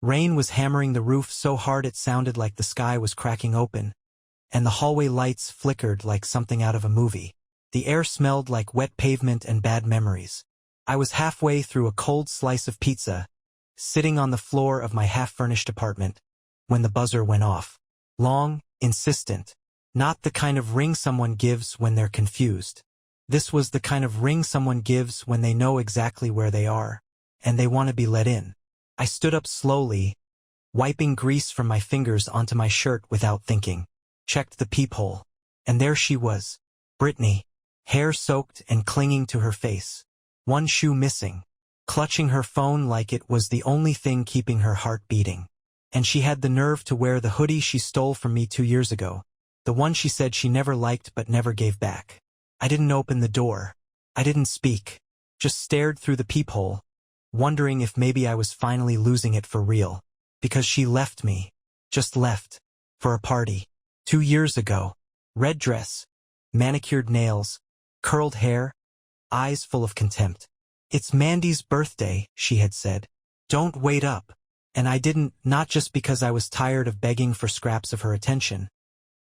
Rain was hammering the roof so hard it sounded like the sky was cracking open, and the hallway lights flickered like something out of a movie. The air smelled like wet pavement and bad memories. I was halfway through a cold slice of pizza, sitting on the floor of my half-furnished apartment, when the buzzer went off. Long, insistent. Not the kind of ring someone gives when they're confused. This was the kind of ring someone gives when they know exactly where they are, and they want to be let in. I stood up slowly, wiping grease from my fingers onto my shirt without thinking. Checked the peephole. And there she was. Brittany, hair soaked and clinging to her face. One shoe missing. Clutching her phone like it was the only thing keeping her heart beating. And she had the nerve to wear the hoodie she stole from me 2 years ago. The one she said she never liked but never gave back. I didn't open the door. I didn't speak. Just stared through the peephole, wondering if maybe I was finally losing it for real. Because she left me. Just left. For a party. 2 years ago. Red dress. Manicured nails. Curled hair. Eyes full of contempt. "It's Mandy's birthday," she had said. "Don't wait up." And I didn't, not just because I was tired of begging for scraps of her attention,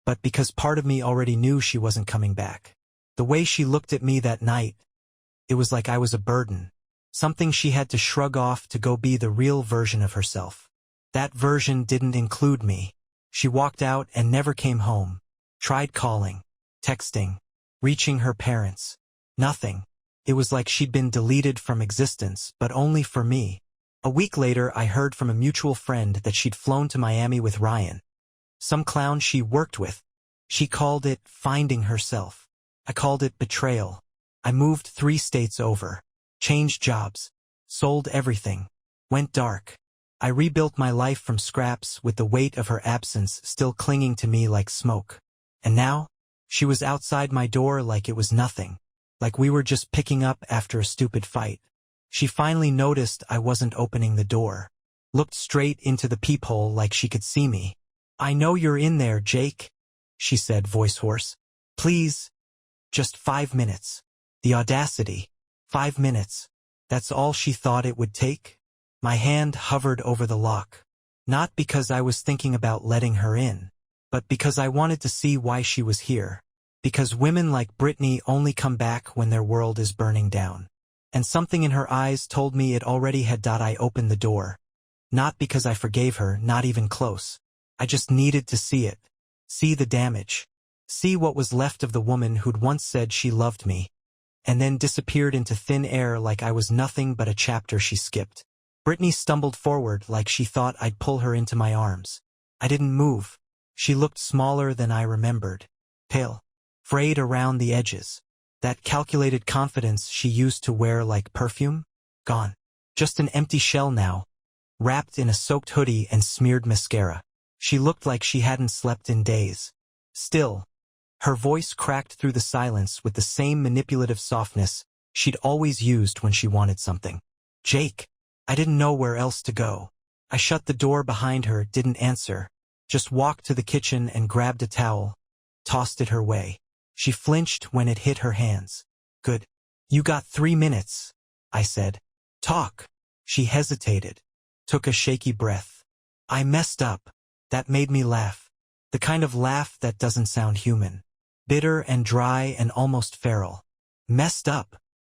but because part of me already knew she wasn't coming back. The way she looked at me that night, it was like I was a burden. Something she had to shrug off to go be the real version of herself. That version didn't include me. She walked out and never came home. Tried calling, texting, reaching her parents. Nothing. It was like she'd been deleted from existence, but only for me. A week later, I heard from a mutual friend that she'd flown to Miami with Ryan. Some clown she worked with. She called it finding herself. I called it betrayal. I moved 3 states over. Changed jobs. Sold everything. Went dark. I rebuilt my life from scraps with the weight of her absence still clinging to me like smoke. And now, she was outside my door like it was nothing. Like we were just picking up after a stupid fight. She finally noticed I wasn't opening the door. Looked straight into the peephole like she could see me. "I know you're in there, Jake," she said, voice hoarse. "Please. Just 5 minutes." The audacity. 5 minutes. That's all she thought it would take? My hand hovered over the lock. Not because I was thinking about letting her in, but because I wanted to see why she was here. Because women like Brittany only come back when their world is burning down. And something in her eyes told me it already had. I opened the door. Not because I forgave her, not even close. I just needed to see it. See the damage. See what was left of the woman who'd once said she loved me, and then disappeared into thin air like I was nothing but a chapter she skipped. Brittany stumbled forward like she thought I'd pull her into my arms. I didn't move. She looked smaller than I remembered. Pale. Frayed around the edges. That calculated confidence she used to wear like perfume? Gone. Just an empty shell now. Wrapped in a soaked hoodie and smeared mascara. She looked like she hadn't slept in days. Still. Her voice cracked through the silence with the same manipulative softness she'd always used when she wanted something. "Jake." I didn't know where else to go. I shut the door behind her, didn't answer. Just walked to the kitchen and grabbed a towel. Tossed it her way. She flinched when it hit her hands. "Good. You got 3 minutes," I said. "Talk." She hesitated. Took a shaky breath. "I messed up." That made me laugh. The kind of laugh that doesn't sound human. Bitter and dry and almost feral. "Messed up,"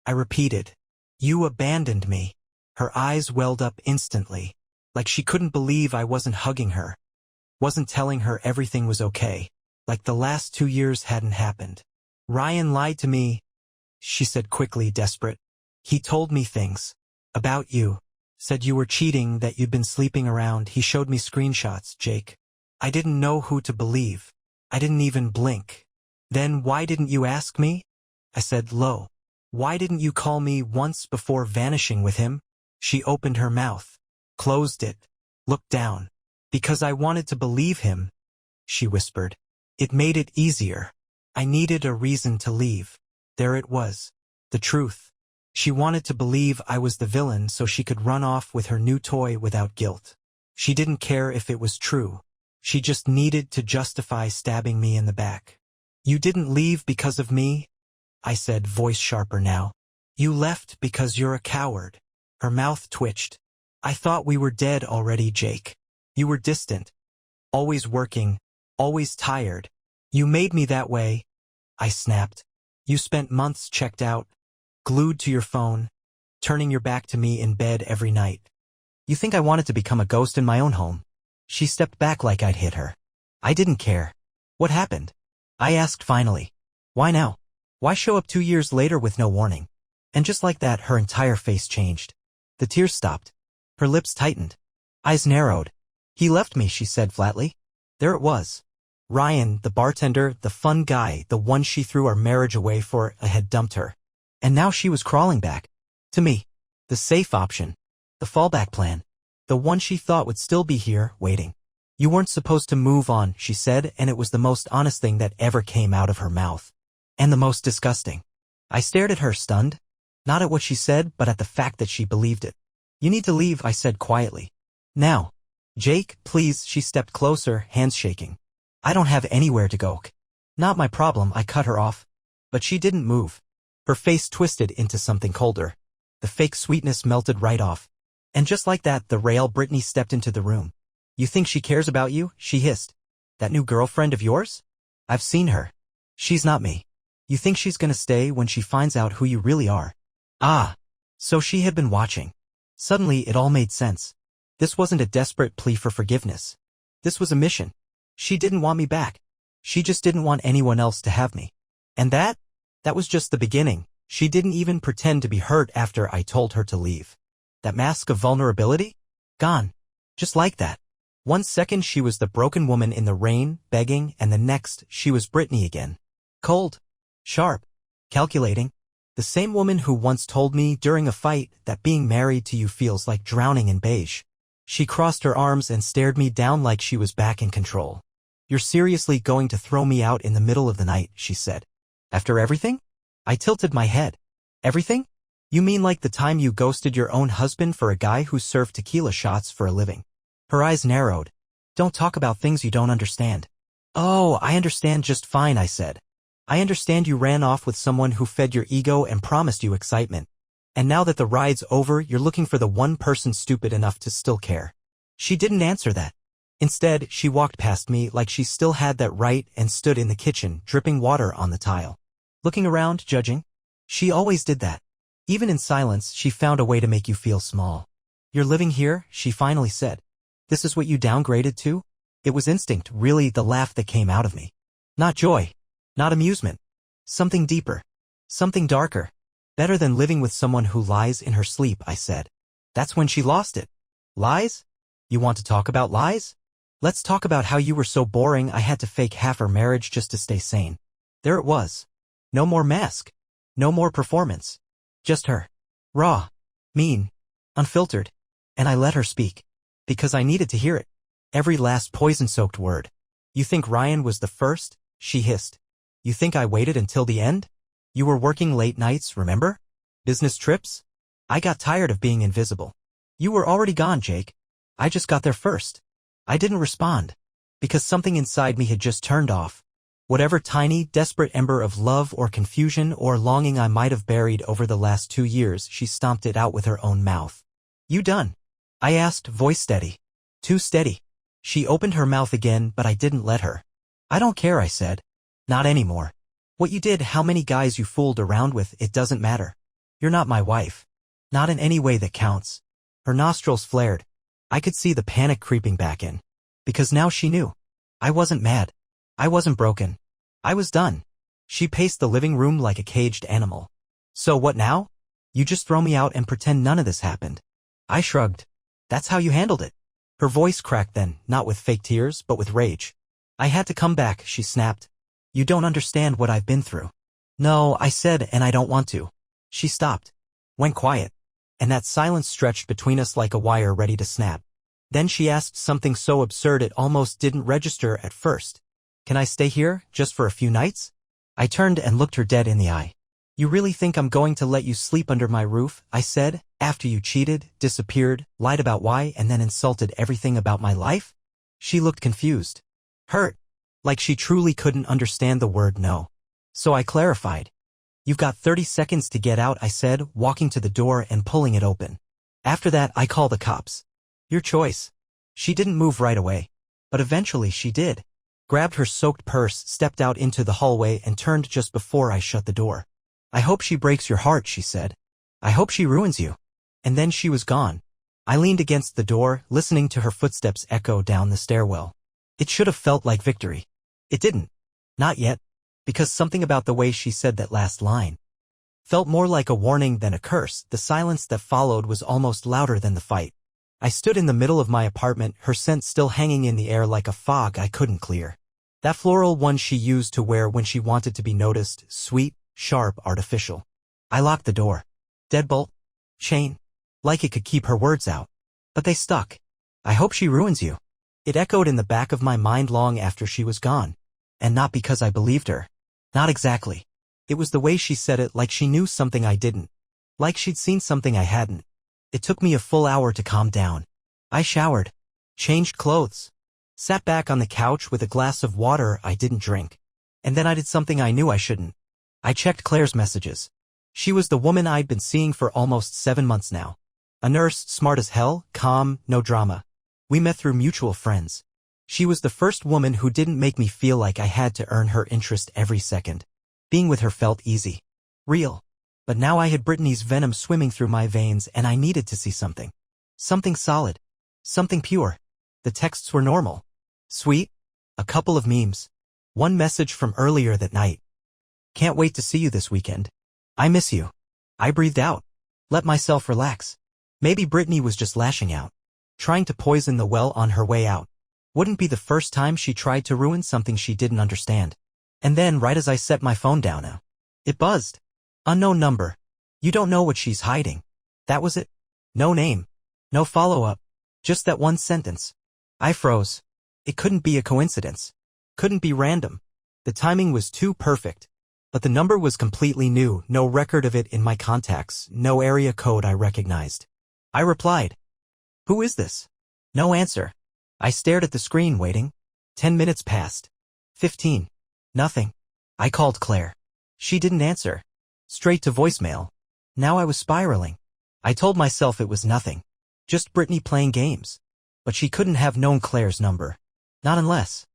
I repeated. "You abandoned me." Her eyes welled up instantly. Like she couldn't believe I wasn't hugging her. Wasn't telling her everything was okay. Like the last 2 years hadn't happened. "Ryan lied to me," she said quickly, desperate. "He told me things. About you. Said you were cheating, that you'd been sleeping around. He showed me screenshots, Jake. I didn't know who to believe. I didn't even blink. Then why didn't you ask me?" I said low. "Why didn't you call me once before vanishing with him?" She opened her mouth. Closed it. Looked down. "Because I wanted to believe him," she whispered. "It made it easier. I needed a reason to leave." There it was. The truth. She wanted to believe I was the villain so she could run off with her new toy without guilt. She didn't care if it was true. She just needed to justify stabbing me in the back. "You didn't leave because of me," I said, voice sharper now. "You left because you're a coward." Her mouth twitched. I thought we were dead already, Jake. You were distant. Always working. Always tired. You made me that way. I snapped. You spent months checked out, glued to your phone, turning your back to me in bed every night. You think I wanted to become a ghost in my own home? She stepped back like I'd hit her. I didn't care. What happened? I asked finally. Why now? Why show up 2 years later with no warning? And just like that, her entire face changed. The tears stopped. Her lips tightened. Eyes narrowed. He left me, she said flatly. There it was. Ryan, the bartender, the fun guy, the one she threw our marriage away for, had dumped her. And now she was crawling back. To me. The safe option. The fallback plan. The one she thought would still be here, waiting. You weren't supposed to move on, she said, and it was the most honest thing that ever came out of her mouth. And the most disgusting. I stared at her, stunned. Not at what she said, but at the fact that she believed it. You need to leave, I said quietly. Now. Jake, please, she stepped closer, hands shaking. I don't have anywhere to go. Not my problem, I cut her off. But she didn't move. Her face twisted into something colder. The fake sweetness melted right off. And just like that, the rail Brittany stepped into the room. You think she cares about you? She hissed. That new girlfriend of yours? I've seen her. She's not me. You think she's gonna stay when she finds out who you really are? Ah. So she had been watching. Suddenly it all made sense. This wasn't a desperate plea for forgiveness. This was a mission. She didn't want me back. She just didn't want anyone else to have me. And that was just the beginning. She didn't even pretend to be hurt after I told her to leave. That mask of vulnerability? Gone. Just like that. 1 second she was the broken woman in the rain, begging, and the next she was Brittany again. Cold. Sharp. Calculating. The same woman who once told me during a fight that being married to you feels like drowning in beige. She crossed her arms and stared me down like she was back in control. You're seriously going to throw me out in the middle of the night, she said. After everything? I tilted my head. Everything? You mean like the time you ghosted your own husband for a guy who served tequila shots for a living? Her eyes narrowed. Don't talk about things you don't understand. Oh, I understand just fine, I said. I understand you ran off with someone who fed your ego and promised you excitement. And now that the ride's over, you're looking for the one person stupid enough to still care. She didn't answer that. Instead, she walked past me like she still had that right and stood in the kitchen, dripping water on the tile. Looking around, judging. She always did that. Even in silence, she found a way to make you feel small. You're living here, she finally said. This is what you downgraded to? It was instinct, really, the laugh that came out of me. Not joy. Not amusement. Something deeper. Something darker. Better than living with someone who lies in her sleep, I said. That's when she lost it. Lies? You want to talk about lies? Let's talk about how you were so boring I had to fake half our marriage just to stay sane. There it was. No more mask. No more performance. Just her. Raw. Mean. Unfiltered. And I let her speak. Because I needed to hear it. Every last poison-soaked word. You think Ryan was the first? She hissed. You think I waited until the end? You were working late nights, remember? Business trips? I got tired of being invisible. You were already gone, Jake. I just got there first. I didn't respond. Because something inside me had just turned off. Whatever tiny, desperate ember of love or confusion or longing I might have buried over the last 2 years, she stomped it out with her own mouth. You done? I asked, voice steady. Too steady. She opened her mouth again, but I didn't let her. I don't care, I said. Not anymore. What you did, how many guys you fooled around with, it doesn't matter. You're not my wife. Not in any way that counts. Her nostrils flared. I could see the panic creeping back in. Because now she knew. I wasn't mad. I wasn't broken. I was done. She paced the living room like a caged animal. So what now? You just throw me out and pretend none of this happened. I shrugged. That's how you handled it. Her voice cracked then, not with fake tears, but with rage. I had to come back, she snapped. You don't understand what I've been through. No, I said, and I don't want to. She stopped. Went quiet. And that silence stretched between us like a wire ready to snap. Then she asked something so absurd it almost didn't register at first. Can I stay here, just for a few nights? I turned and looked her dead in the eye. You really think I'm going to let you sleep under my roof, I said, after you cheated, disappeared, lied about why, and then insulted everything about my life? She looked confused. Hurt. Like she truly couldn't understand the word no. So I clarified. You've got 30 seconds to get out, I said, walking to the door and pulling it open. After that, I call the cops. Your choice. She didn't move right away. But eventually she did. Grabbed her soaked purse, stepped out into the hallway and turned just before I shut the door. I hope she breaks your heart, she said. I hope she ruins you. And then she was gone. I leaned against the door, listening to her footsteps echo down the stairwell. It should have felt like victory. It didn't. Not yet. Because something about the way she said that last line felt more like a warning than a curse. The silence that followed was almost louder than the fight. I stood in the middle of my apartment, her scent still hanging in the air like a fog I couldn't clear. That floral one she used to wear when she wanted to be noticed, sweet, sharp, artificial. I locked the door. Deadbolt. Chain. Like it could keep her words out. But they stuck. I hope she ruins you. It echoed in the back of my mind long after she was gone. And not because I believed her. Not exactly. It was the way she said it, like she knew something I didn't. Like she'd seen something I hadn't. It took me a full hour to calm down. I showered. Changed clothes. Sat back on the couch with a glass of water I didn't drink. And then I did something I knew I shouldn't. I checked Claire's messages. She was the woman I'd been seeing for almost 7 months now. A nurse, smart as hell, calm, no drama. We met through mutual friends. She was the first woman who didn't make me feel like I had to earn her interest every second. Being with her felt easy. Real. But now I had Brittany's venom swimming through my veins and I needed to see something. Something solid. Something pure. The texts were normal. Sweet. A couple of memes. One message from earlier that night. Can't wait to see you this weekend. I miss you. I breathed out. Let myself relax. Maybe Brittany was just lashing out. Trying to poison the well on her way out. Wouldn't be the first time she tried to ruin something she didn't understand. And then right as I set my phone down, it buzzed. Unknown number. You don't know what she's hiding. That was it. No name. No follow-up. Just that one sentence. I froze. It couldn't be a coincidence. Couldn't be random. The timing was too perfect. But the number was completely new, no record of it in my contacts, no area code I recognized. I replied. Who is this? No answer. I stared at the screen waiting. 10 minutes passed. 15. Nothing. I called Claire. She didn't answer. Straight to voicemail. Now I was spiraling. I told myself it was nothing. Just Brittany playing games. But she couldn't have known Claire's number. Not unless.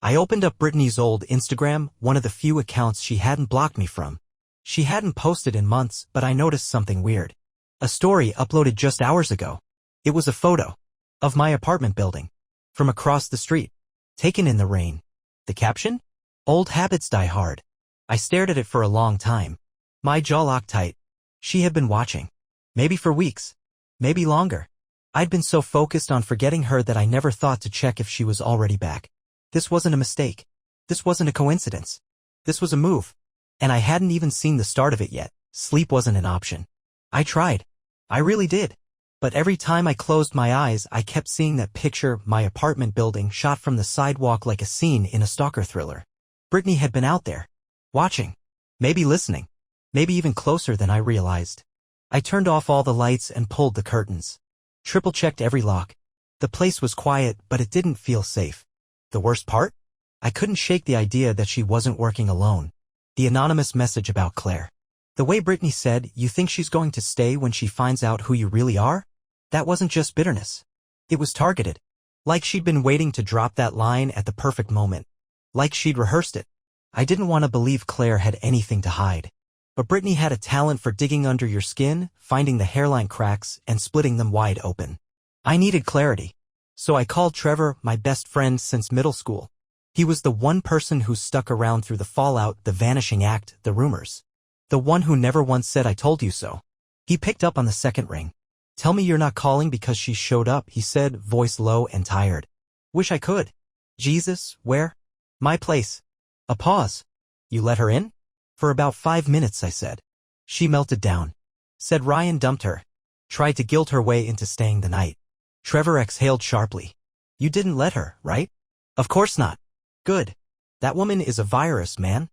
I opened up Brittany's old Instagram, one of the few accounts she hadn't blocked me from. She hadn't posted in months, but I noticed something weird. A story uploaded just hours ago. It was a photo. Of my apartment building. From across the street. Taken in the rain. The caption? Old habits die hard. I stared at it for a long time. My jaw locked tight. She had been watching. Maybe for weeks. Maybe longer. I'd been so focused on forgetting her that I never thought to check if she was already back. This wasn't a mistake. This wasn't a coincidence. This was a move. And I hadn't even seen the start of it yet. Sleep wasn't an option. I tried. I really did. But every time I closed my eyes, I kept seeing that picture, my apartment building shot from the sidewalk like a scene in a stalker thriller. Brittany had been out there. Watching. Maybe listening. Maybe even closer than I realized. I turned off all the lights and pulled the curtains. Triple-checked every lock. The place was quiet, but it didn't feel safe. The worst part? I couldn't shake the idea that she wasn't working alone. The anonymous message about Claire. The way Brittany said, you think she's going to stay when she finds out who you really are? That wasn't just bitterness. It was targeted. Like she'd been waiting to drop that line at the perfect moment. Like she'd rehearsed it. I didn't want to believe Claire had anything to hide. But Brittany had a talent for digging under your skin, finding the hairline cracks, and splitting them wide open. I needed clarity. So I called Trevor, my best friend since middle school. He was the one person who stuck around through the fallout, the vanishing act, the rumors. The one who never once said I told you so. He picked up on the second ring. Tell me you're not calling because she showed up, he said, voice low and tired. Wish I could. Jesus, where? My place. A pause. You let her in? For about 5 minutes, I said. She melted down. Said Ryan dumped her. Tried to guilt her way into staying the night. Trevor exhaled sharply. You didn't let her, right? Of course not. Good. That woman is a virus, man.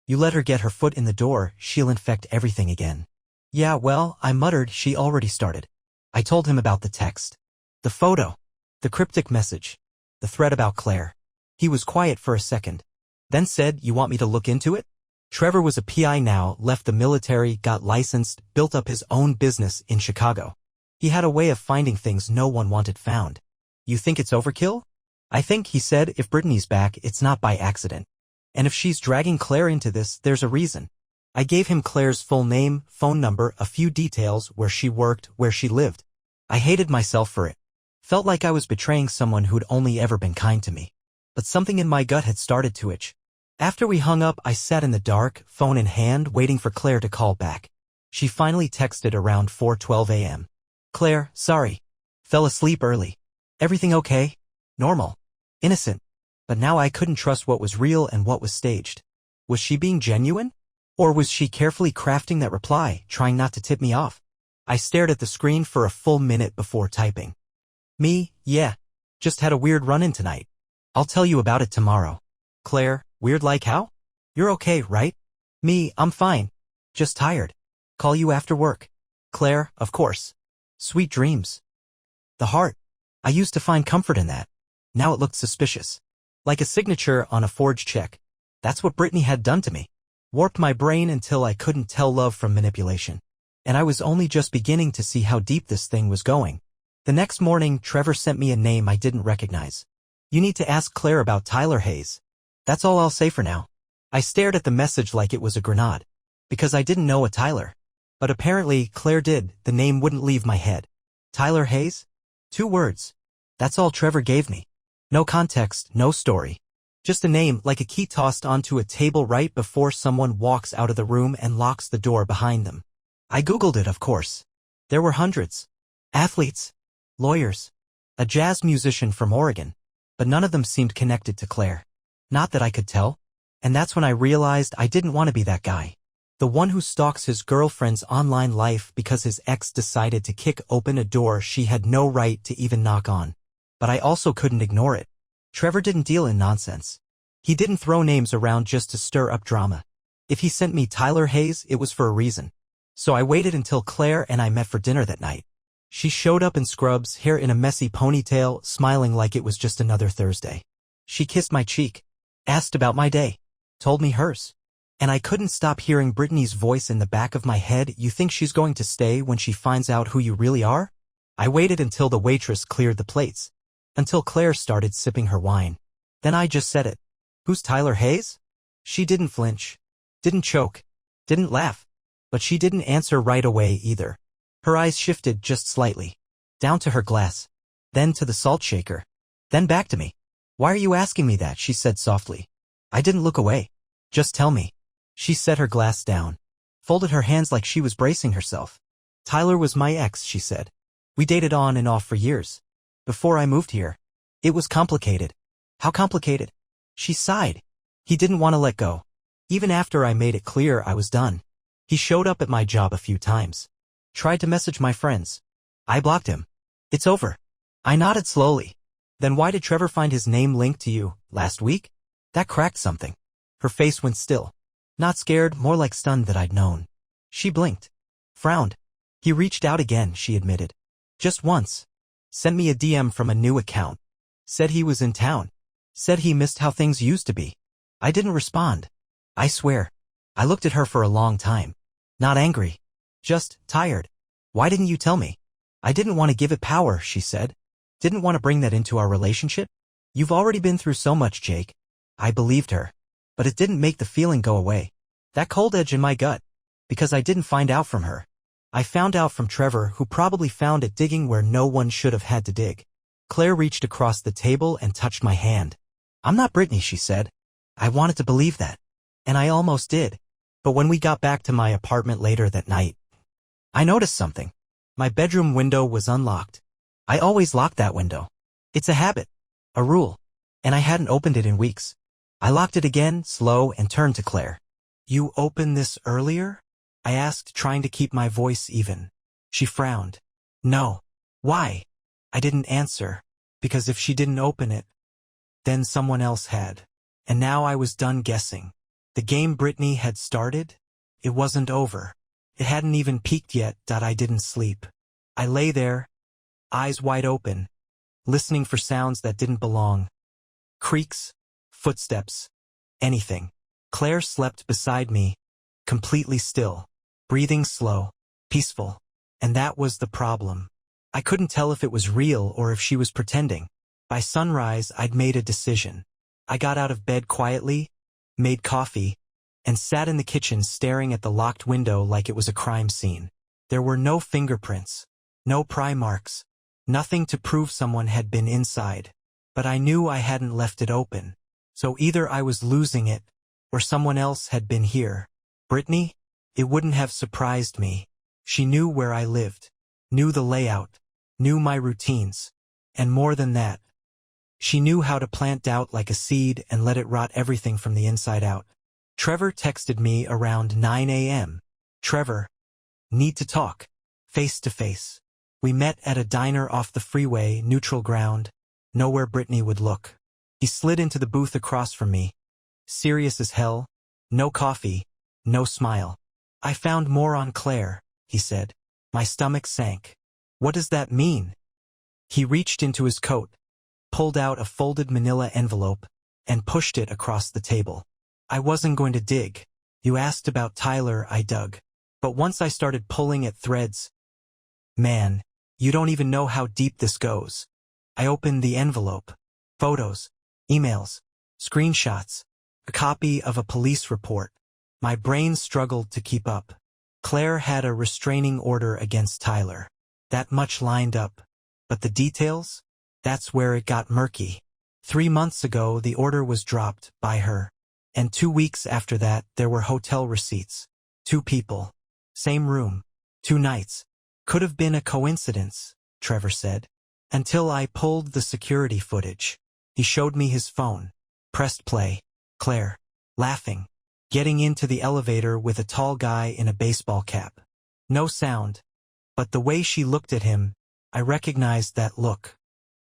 You let her get her foot in the door, she'll infect everything again. Yeah, well, I muttered, she already started. I told him about the text. The photo. The cryptic message. The thread about Claire. He was quiet for a second. Then said, you want me to look into it? Trevor was a PI now, left the military, got licensed, built up his own business in Chicago. He had a way of finding things no one wanted found. You think it's overkill? I think, he said, if Brittany's back, it's not by accident. And if she's dragging Claire into this, there's a reason. I gave him Claire's full name, phone number, a few details, where she worked, where she lived. I hated myself for it. Felt like I was betraying someone who'd only ever been kind to me. But something in my gut had started to itch. After we hung up, I sat in the dark, phone in hand, waiting for Claire to call back. She finally texted around 4:12 a.m. Claire, sorry. Fell asleep early. Everything okay? Normal. Innocent. But now I couldn't trust what was real and what was staged. Was she being genuine? Or was she carefully crafting that reply, trying not to tip me off? I stared at the screen for a full minute before typing. Me, yeah. Just had a weird run-in tonight. I'll tell you about it tomorrow. Claire, weird like how? You're okay, right? Me, I'm fine. Just tired. Call you after work. Claire, of course. Sweet dreams. The heart. I used to find comfort in that. Now it looked suspicious. Like a signature on a forged check. That's what Brittany had done to me. Warped my brain until I couldn't tell love from manipulation. And I was only just beginning to see how deep this thing was going. The next morning, Trevor sent me a name I didn't recognize. You need to ask Claire about Tyler Hayes. That's all I'll say for now. I stared at the message like it was a grenade. Because I didn't know a Tyler. But apparently, Claire did. The name wouldn't leave my head. Tyler Hayes? 2 words. That's all Trevor gave me. No context, no story. Just a name, like a key tossed onto a table right before someone walks out of the room and locks the door behind them. I Googled it, of course. There were hundreds. Athletes. Lawyers. A jazz musician from Oregon. But none of them seemed connected to Claire. Not that I could tell. And that's when I realized I didn't want to be that guy. The one who stalks his girlfriend's online life because his ex decided to kick open a door she had no right to even knock on. But I also couldn't ignore it. Trevor didn't deal in nonsense. He didn't throw names around just to stir up drama. If he sent me Tyler Hayes, it was for a reason. So I waited until Claire and I met for dinner that night. She showed up in scrubs, hair in a messy ponytail, smiling like it was just another Thursday. She kissed my cheek. Asked about my day. Told me hers. And I couldn't stop hearing Brittany's voice in the back of my head. You think she's going to stay when she finds out who you really are? I waited until the waitress cleared the plates. Until Claire started sipping her wine. Then I just said it. Who's Tyler Hayes? She didn't flinch. Didn't choke. Didn't laugh. But she didn't answer right away either. Her eyes shifted just slightly. Down to her glass. Then to the salt shaker. Then back to me. Why are you asking me that? She said softly. I didn't look away. Just tell me. She set her glass down. Folded her hands like she was bracing herself. Tyler was my ex, she said. We dated on and off for years. Before I moved here. It was complicated. How complicated? She sighed. He didn't want to let go. Even after I made it clear I was done. He showed up at my job a few times. Tried to message my friends. I blocked him. It's over. I nodded slowly. Then why did Trevor find his name linked to you, last week? That cracked something. Her face went still. Not scared, more like stunned that I'd known. She blinked. Frowned. He reached out again, she admitted. Just once. Sent me a DM from a new account. Said he was in town. Said he missed how things used to be. I didn't respond. I swear. I looked at her for a long time. Not angry. Just tired. Why didn't you tell me? I didn't want to give it power, she said. Didn't want to bring that into our relationship. You've already been through so much, Jake. I believed her. But it didn't make the feeling go away. That cold edge in my gut. Because I didn't find out from her. I found out from Trevor, who probably found it digging where no one should have had to dig. Claire reached across the table and touched my hand. I'm not Brittany, she said. I wanted to believe that. And I almost did. But when we got back to my apartment later that night, I noticed something. My bedroom window was unlocked. I always lock that window. It's a habit. A rule. And I hadn't opened it in weeks. I locked it again, slow, and turned to Claire. You opened this earlier? I asked, trying to keep my voice even. She frowned. No. Why? I didn't answer. Because if she didn't open it, then someone else had. And now I was done guessing. The game Brittany had started? It wasn't over. It hadn't even peaked yet. I didn't sleep. I lay there, eyes wide open, listening for sounds that didn't belong. Creaks, footsteps, anything. Claire slept beside me, completely still, breathing slow, peaceful. And that was the problem. I couldn't tell if it was real or if she was pretending. By sunrise, I'd made a decision. I got out of bed quietly, made coffee, and sat in the kitchen staring at the locked window like it was a crime scene. There were no fingerprints, no pry marks, nothing to prove someone had been inside. But I knew I hadn't left it open. So either I was losing it, or someone else had been here. Brittany? It wouldn't have surprised me. She knew where I lived, knew the layout, knew my routines. And more than that, she knew how to plant doubt like a seed and let it rot everything from the inside out. Trevor texted me around 9 a.m. Trevor, need to talk. Face to face. We met at a diner off the freeway, neutral ground, nowhere Brittany would look. He slid into the booth across from me. Serious as hell. No coffee. No smile. I found more on Claire, he said. My stomach sank. What does that mean? He reached into his coat, pulled out a folded manila envelope, and pushed it across the table. I wasn't going to dig. You asked about Tyler, I dug. But once I started pulling at threads, man, you don't even know how deep this goes. I opened the envelope. Photos, emails, screenshots, a copy of a police report. My brain struggled to keep up. Claire had a restraining order against Tyler. That much lined up. But the details? That's where it got murky. 3 months ago, the order was dropped by her. And 2 weeks after that, there were hotel receipts. 2 people. Same room. 2 nights. Could have been a coincidence, Trevor said. Until I pulled the security footage. He showed me his phone. Pressed play. Claire. Laughing. Getting into the elevator with a tall guy in a baseball cap. No sound. But the way she looked at him, I recognized that look.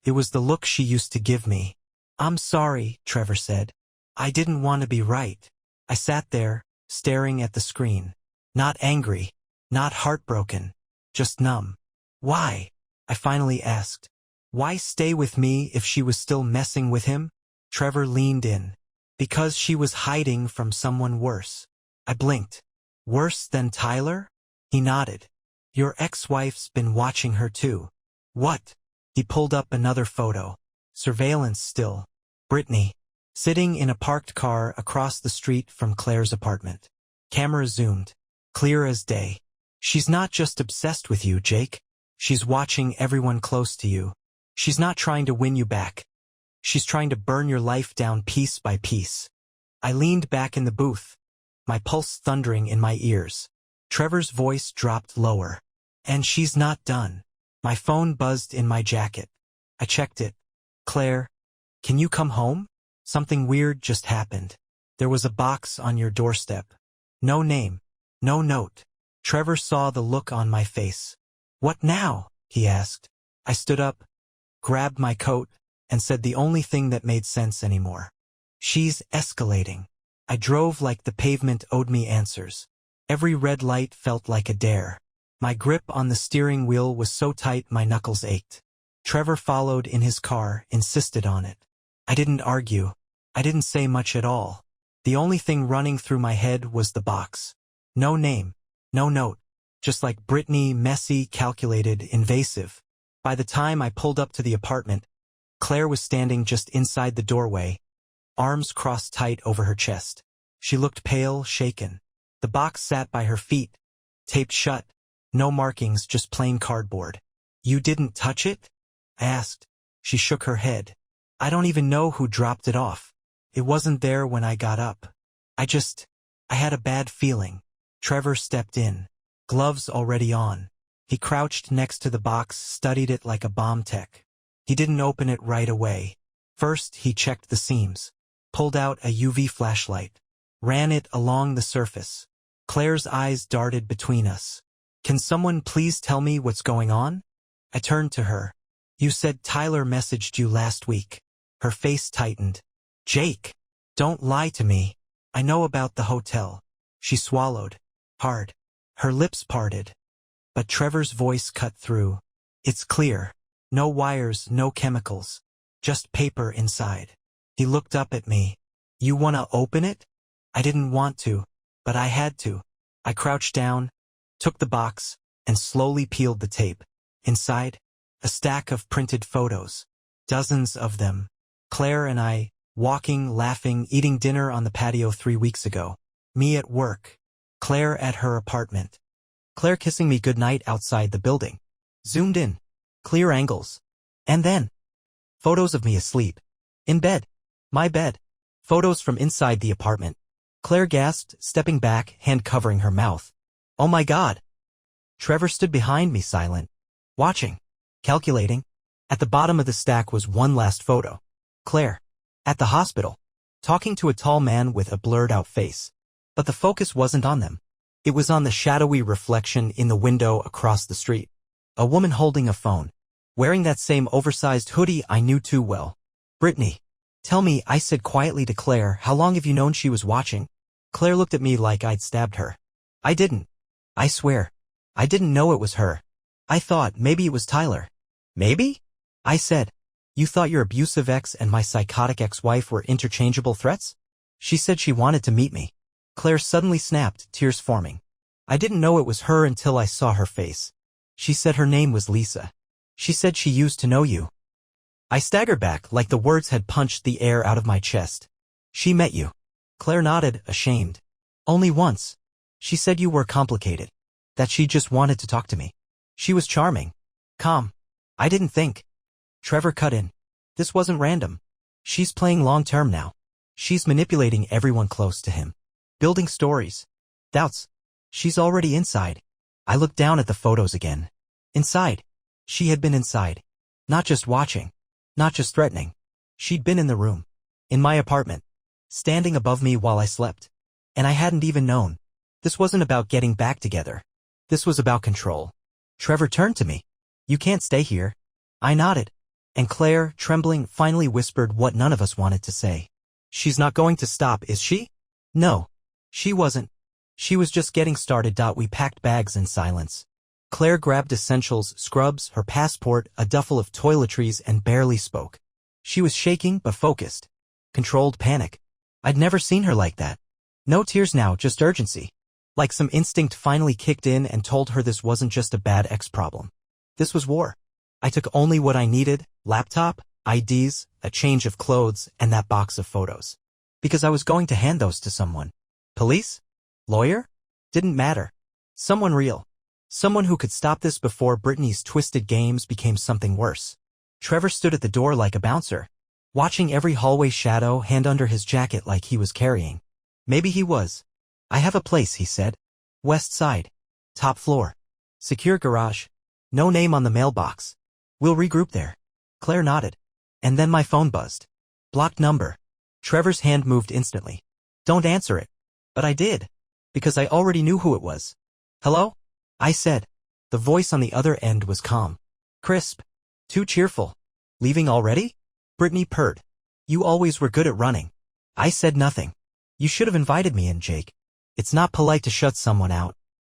It was the look she used to give me. I'm sorry, Trevor said. I didn't want to be right. I sat there, staring at the screen. Not angry. Not heartbroken. Just numb. Why? I finally asked. Why stay with me if she was still messing with him? Trevor leaned in. Because she was hiding from someone worse. I blinked. Worse than Tyler? He nodded. Your ex-wife's been watching her too. What? He pulled up another photo. Surveillance still. Brittany. Sitting in a parked car across the street from Claire's apartment. Camera zoomed. Clear as day. She's not just obsessed with you, Jake. She's watching everyone close to you. She's not trying to win you back. She's trying to burn your life down piece by piece. I leaned back in the booth, my pulse thundering in my ears. Trevor's voice dropped lower. And she's not done. My phone buzzed in my jacket. I checked it. Claire, can you come home? Something weird just happened. There was a box on your doorstep. No name. No note. Trevor saw the look on my face. What now? He asked. I stood up, grabbed my coat, and said the only thing that made sense anymore. She's escalating. I drove like the pavement owed me answers. Every red light felt like a dare. My grip on the steering wheel was so tight my knuckles ached. Trevor followed in his car, insisted on it. I didn't argue. I didn't say much at all. The only thing running through my head was the box. No name. No note. Just like Brittany, messy, calculated, invasive. By the time I pulled up to the apartment, Claire was standing just inside the doorway, arms crossed tight over her chest. She looked pale, shaken. The box sat by her feet, taped shut. No markings, just plain cardboard. You didn't touch it? I asked. She shook her head. I don't even know who dropped it off. It wasn't there when I got up. I had a bad feeling. Trevor stepped in, gloves already on. He crouched next to the box, studied it like a bomb tech. He didn't open it right away. First, he checked the seams, pulled out a UV flashlight, ran it along the surface. Claire's eyes darted between us. Can someone please tell me what's going on? I turned to her. You said Tyler messaged you last week. Her face tightened. Jake, don't lie to me. I know about the hotel. She swallowed. Hard. Her lips parted. But Trevor's voice cut through. It's clear. No wires, no chemicals. Just paper inside. He looked up at me. You wanna open it? I didn't want to, but I had to. I crouched down, took the box, and slowly peeled the tape. Inside, A stack of printed photos. Dozens of them. Claire and I, walking, laughing, eating dinner on the patio 3 weeks ago. Me at work. Claire at her apartment. Claire kissing me goodnight outside the building. Zoomed in. Clear angles. And then, photos of me asleep. In bed. My bed. Photos from inside the apartment. Claire gasped, stepping back, hand covering her mouth. Oh my God. Trevor stood behind me silent. Watching. Calculating. At the bottom of the stack was one last photo. Claire. At the hospital. Talking to a tall man with a blurred-out face. But the focus wasn't on them. It was on the shadowy reflection in the window across the street. A woman holding a phone. Wearing that same oversized hoodie I knew too well. Brittany. Tell me, I said quietly to Claire, how long have you known she was watching? Claire looked at me like I'd stabbed her. I didn't. I swear. I didn't know it was her. I thought maybe it was Tyler. Maybe? I said. You thought your abusive ex and my psychotic ex-wife were interchangeable threats? She said she wanted to meet me. Claire suddenly snapped, tears forming. I didn't know it was her until I saw her face. She said her name was Lisa. She said she used to know you. I staggered back like the words had punched the air out of my chest. She met you. Claire nodded, ashamed. Only once. She said you were complicated. That she just wanted to talk to me. She was charming. Calm. I didn't think. Trevor cut in. This wasn't random. She's playing long-term now. She's manipulating everyone close to him. Building stories. Doubts. She's already inside. I looked down at the photos again. Inside. She had been inside. Not just watching. Not just threatening. She'd been in the room. In my apartment. Standing above me while I slept. And I hadn't even known. This wasn't about getting back together. This was about control. Trevor turned to me. You can't stay here. I nodded. And Claire, trembling, finally whispered what none of us wanted to say. She's not going to stop, is she? No. She wasn't. She was just getting started. We packed bags in silence. Claire grabbed essentials, scrubs, her passport, a duffel of toiletries, and barely spoke. She was shaking but focused. Controlled panic. I'd never seen her like that. No tears now, just urgency. Like some instinct finally kicked in and told her this wasn't just a bad ex problem. This was war. I took only what I needed, laptop, IDs, a change of clothes, and that box of photos. Because I was going to hand those to someone. Police? Lawyer? Didn't matter. Someone real. Someone who could stop this before Brittany's twisted games became something worse. Trevor stood at the door like a bouncer, watching every hallway shadow, hand under his jacket like he was carrying. Maybe he was. I have a place, he said. West side. Top floor. Secure garage. No name on the mailbox. We'll regroup there. Claire nodded. And then my phone buzzed. Blocked number. Trevor's hand moved instantly. Don't answer it. But I did. Because I already knew who it was. Hello? I said. The voice on the other end was calm. Crisp. Too cheerful. Leaving already? Brittany purred. You always were good at running. I said nothing. You should have invited me in, Jake. It's not polite to shut someone out.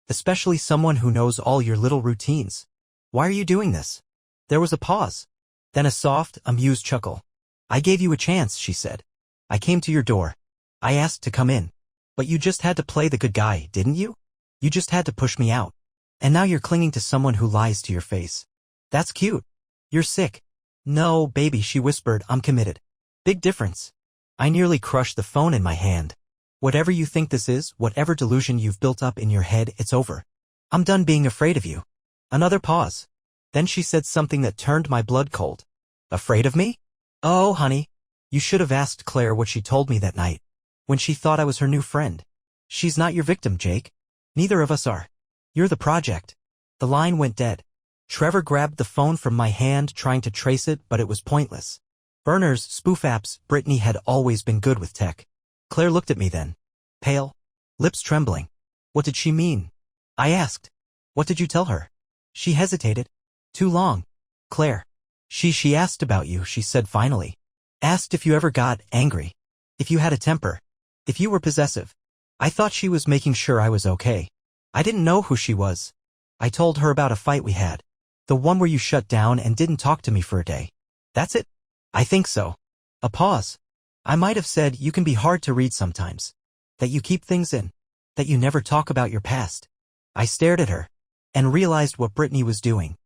Especially someone who knows all your little routines. Why are you doing this? There was a pause. Then a soft, amused chuckle. I gave you a chance, she said. I came to your door. I asked to come in. But you just had to play the good guy, didn't you? You just had to push me out. And now you're clinging to someone who lies to your face. That's cute. You're sick. No, baby, she whispered, I'm committed. Big difference. I nearly crushed the phone in my hand. Whatever you think this is, whatever delusion you've built up in your head, it's over. I'm done being afraid of you. Another pause. Then she said something that turned my blood cold. Afraid of me? Oh, honey. You should have asked Claire what she told me that night. When she thought I was her new friend. She's not your victim, Jake. Neither of us are. You're the project. The line went dead. Trevor grabbed the phone from my hand, trying to trace it, but it was pointless. Burners, spoof apps, Brittany had always been good with tech. Claire looked at me then. Pale. Lips trembling. What did she mean? I asked. What did you tell her? She hesitated. Too long. Claire. She asked about you, she said finally. Asked if you ever got angry. If you had a temper. If you were possessive. I thought she was making sure I was okay. I didn't know who she was. I told her about a fight we had. The one where you shut down and didn't talk to me for a day. That's it? I think so. A pause. I might have said you can be hard to read sometimes. That you keep things in. That you never talk about your past. I stared at her. And realized what Brittany was doing.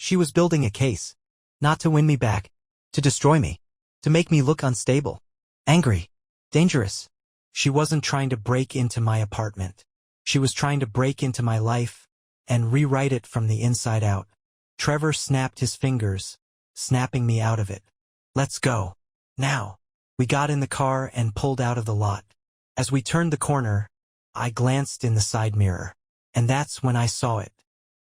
She was building a case. Not to win me back. To destroy me. To make me look unstable. Angry. Dangerous. She wasn't trying to break into my apartment. She was trying to break into my life and rewrite it from the inside out. Trevor snapped his fingers, snapping me out of it. Let's go. Now. We got in the car and pulled out of the lot. As we turned the corner, I glanced in the side mirror. And that's when I saw it.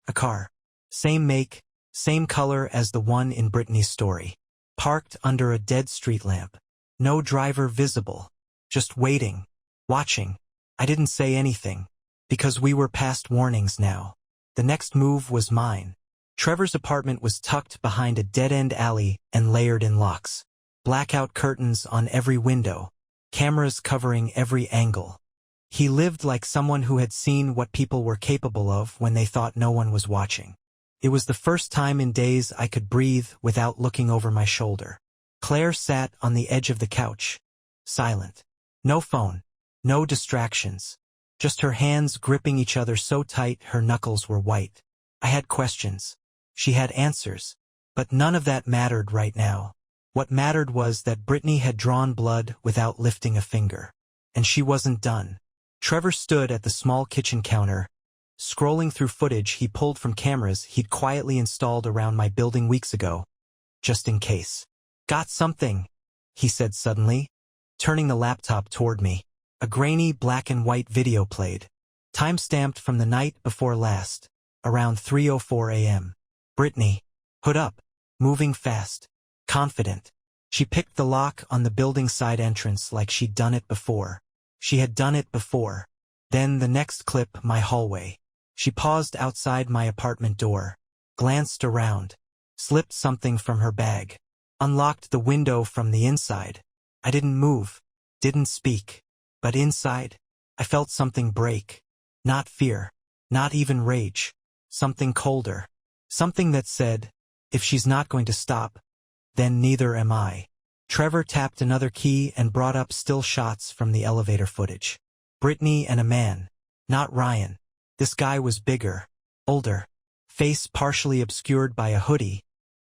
A car. Same make, same color as the one in Brittany's story. Parked under a dead street lamp. No driver visible. Just waiting. Watching. I didn't say anything. Because we were past warnings now. The next move was mine. Trevor's apartment was tucked behind a dead-end alley and layered in locks. Blackout curtains on every window. Cameras covering every angle. He lived like someone who had seen what people were capable of when they thought no one was watching. It was the first time in days I could breathe without looking over my shoulder. Claire sat on the edge of the couch. Silent. No phone. No distractions. Just her hands gripping each other so tight her knuckles were white. I had questions. She had answers. But none of that mattered right now. What mattered was that Brittany had drawn blood without lifting a finger. And she wasn't done. Trevor stood at the small kitchen counter, scrolling through footage he pulled from cameras he'd quietly installed around my building weeks ago, just in case. Got something, he said suddenly, turning the laptop toward me. A grainy black and white video played, time-stamped from the night before last, around 3:04 a.m. Brittany, hood up, moving fast, confident. She picked the lock on the building side entrance like she'd done it before. She had done it before. Then the next clip, my hallway. She paused outside my apartment door, glanced around, slipped something from her bag, unlocked the window from the inside. I didn't move, didn't speak. But inside, I felt something break. Not fear, not even rage. Something colder. Something that said, if she's not going to stop, then neither am I. Trevor tapped another key and brought up still shots from the elevator footage. Brittany and a man. Not Ryan. This guy was bigger, older, face partially obscured by a hoodie,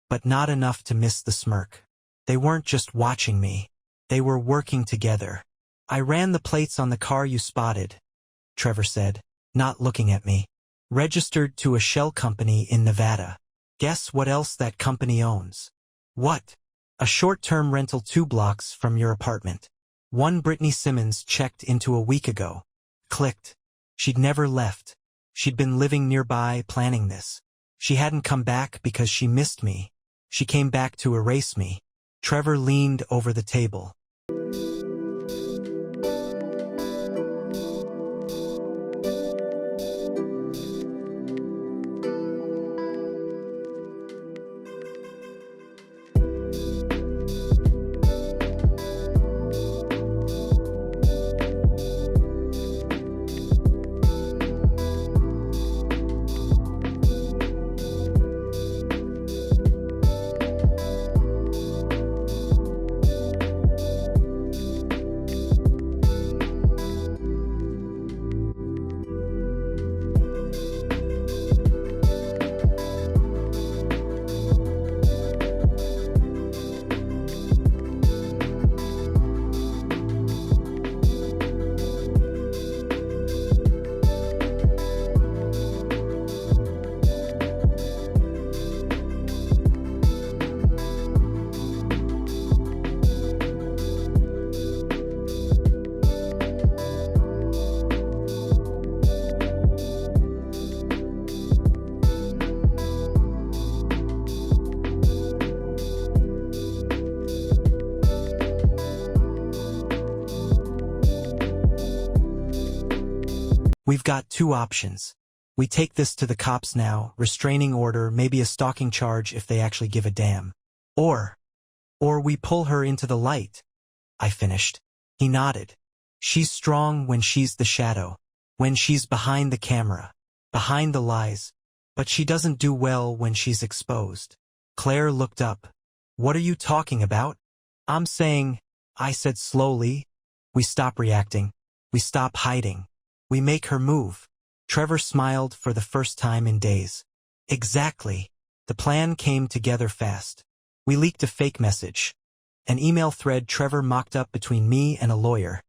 but not enough to miss the smirk. They weren't just watching me. They were working together. I ran the plates on the car you spotted, Trevor said, not looking at me. Registered to a shell company in Nevada. Guess what else that company owns? What? A short-term rental 2 blocks from your apartment. One Brittany Simmons checked into a week ago. Clicked. She'd never left. She'd been living nearby planning this. She hadn't come back because she missed me. She came back to erase me. Trevor leaned over the table. We've got 2 options. We take this to the cops now, restraining order, maybe a stalking charge if they actually give a damn. Or we pull her into the light. I finished. He nodded. She's strong when she's the shadow. When she's behind the camera. Behind the lies. But she doesn't do well when she's exposed. Claire looked up. What are you talking about? I'm saying, I said slowly. We stop reacting. We stop hiding. We make her move. Trevor smiled for the first time in days. Exactly. The plan came together fast. We leaked a fake message. An email thread Trevor mocked up between me and a lawyer,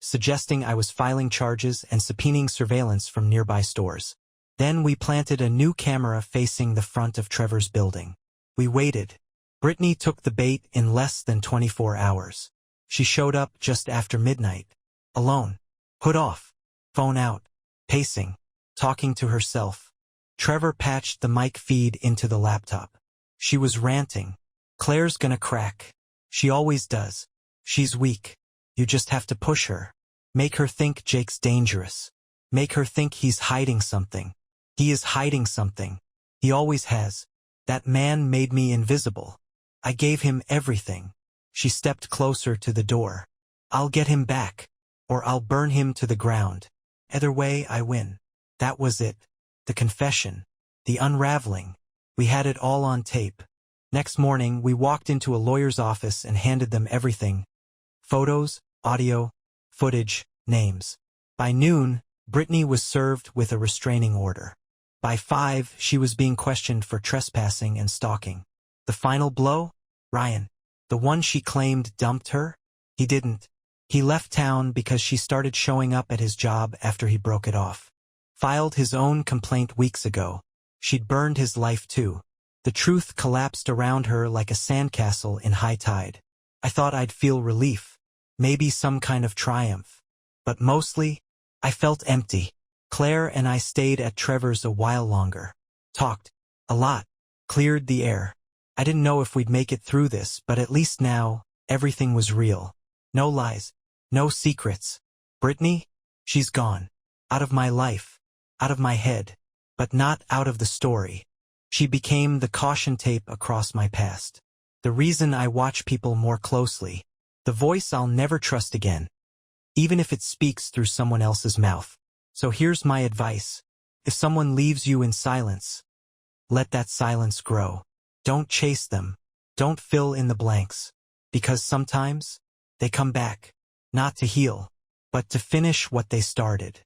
suggesting I was filing charges and subpoenaing surveillance from nearby stores. Then we planted a new camera facing the front of Trevor's building. We waited. Brittany took the bait in less than 24 hours. She showed up just after midnight. Alone. Hood off. Phone out. Pacing. Talking to herself. Trevor patched the mic feed into the laptop. She was ranting. Claire's gonna crack. She always does. She's weak. You just have to push her. Make her think Jake's dangerous. Make her think he's hiding something. He is hiding something. He always has. That man made me invisible. I gave him everything. She stepped closer to the door. I'll get him back. Or I'll burn him to the ground. Either way, I win. That was it. The confession. The unraveling. We had it all on tape. Next morning, we walked into a lawyer's office and handed them everything. Photos, audio, footage, names. By noon, Brittany was served with a restraining order. By 5, she was being questioned for trespassing and stalking. The final blow? Ryan. The one she claimed dumped her? He didn't. He left town because she started showing up at his job after he broke it off. Filed his own complaint weeks ago. She'd burned his life too. The truth collapsed around her like a sandcastle in high tide. I thought I'd feel relief. Maybe some kind of triumph. But mostly, I felt empty. Claire and I stayed at Trevor's a while longer. Talked. A lot. Cleared the air. I didn't know if we'd make it through this, but at least now, everything was real. No lies. No secrets. Brittany? She's gone. Out of my life. Out of my head. But not out of the story. She became the caution tape across my past. The reason I watch people more closely. The voice I'll never trust again. Even if it speaks through someone else's mouth. So here's my advice. If someone leaves you in silence, let that silence grow. Don't chase them. Don't fill in the blanks. Because sometimes, they come back. Not to heal, but to finish what they started.